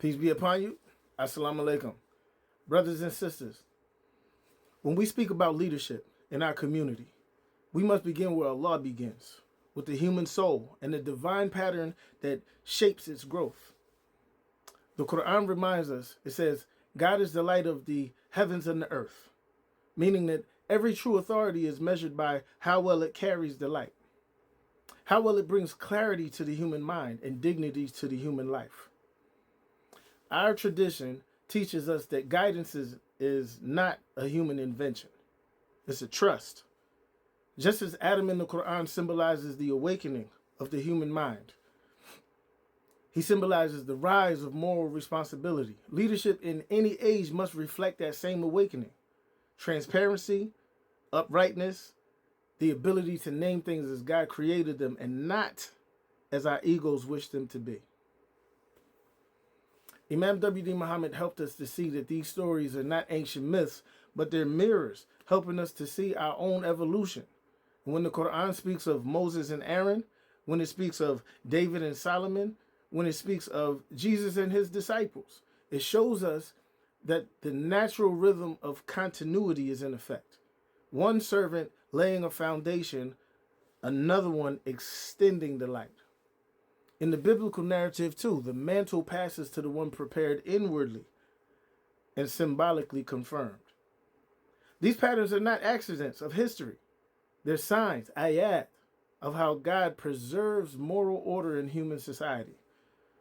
Peace be upon you. Assalamu alaikum. Brothers and sisters, when we speak about leadership in our community, we must begin where Allah begins, with the human soul and the divine pattern that shapes its growth. The Quran reminds us, it says, God is the light of the heavens and the earth, meaning that every true authority is measured by how well it carries the light, how well it brings clarity to the human mind and dignity to the human life. Our tradition teaches us that guidance is not a human invention. It's a trust. Just as Adam in the Quran symbolizes the awakening of the human mind, he symbolizes the rise of moral responsibility. Leadership in any age must reflect that same awakening. Transparency, uprightness, the ability to name things as God created them and not as our egos wish them to be. Imam W.D. Muhammad helped us to see that these stories are not ancient myths, but they're mirrors, helping us to see our own evolution. When the Quran speaks of Moses and Aaron, when it speaks of David and Solomon, when it speaks of Jesus and his disciples, it shows us that the natural rhythm of continuity is in effect. One servant laying a foundation, another one extending the light. In the biblical narrative, too, the mantle passes to the one prepared inwardly and symbolically confirmed. These patterns are not accidents of history. They're signs, ayat, of how God preserves moral order in human society.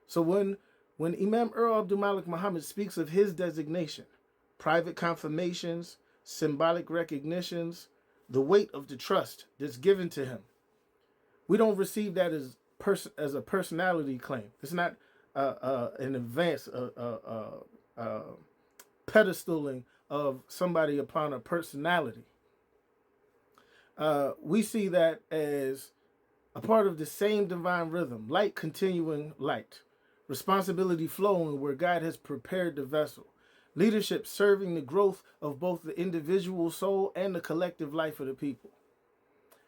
So when Imam Earl Abdul Malik Muhammad speaks of his designation, private confirmations, symbolic recognitions, the weight of the trust that's given to him, we don't receive that as a personality claim. It's not an advance, pedestaling of somebody upon a personality. We see that as a part of the same divine rhythm, light continuing light, responsibility flowing where God has prepared the vessel, leadership serving the growth of both the individual soul and the collective life of the people.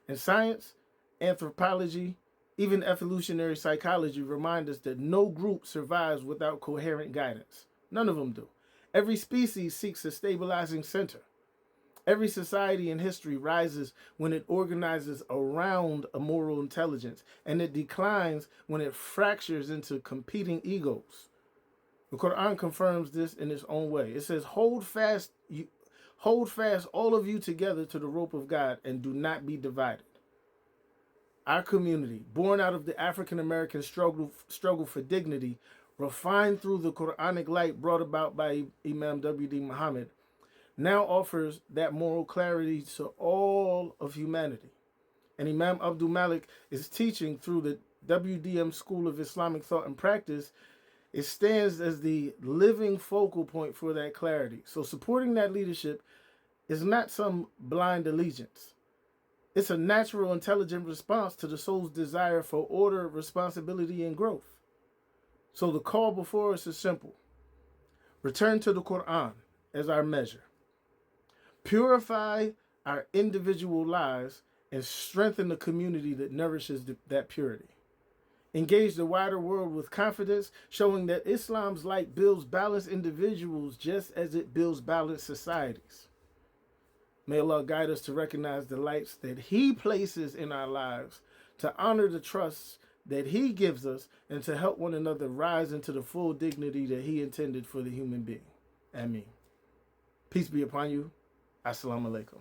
And science, anthropology, even evolutionary psychology remind us that no group survives without coherent guidance. None of them do. Every species seeks a stabilizing center. Every society in history rises when it organizes around a moral intelligence, and it declines when it fractures into competing egos. The Quran confirms this in its own way. It says, hold fast all of you together to the rope of God and do not be divided. Our community, born out of the African American struggle for dignity, refined through the Quranic light brought about by Imam W.D. Muhammad, now offers that moral clarity to all of humanity. And Imam Abdul Malik is teaching through the WDM School of Islamic Thought and Practice. It stands as the living focal point for that clarity. So supporting that leadership is not some blind allegiance. It's a natural, intelligent response to the soul's desire for order, responsibility, and growth. So the call before us is simple. Return to the Quran as our measure. Purify our individual lives and strengthen the community that nourishes that purity. Engage the wider world with confidence, showing that Islam's light builds balanced individuals just as it builds balanced societies. May Allah guide us to recognize the lights that He places in our lives, to honor the trusts that He gives us, and to help one another rise into the full dignity that He intended for the human being. Ameen. Peace be upon you. Assalamu alaikum.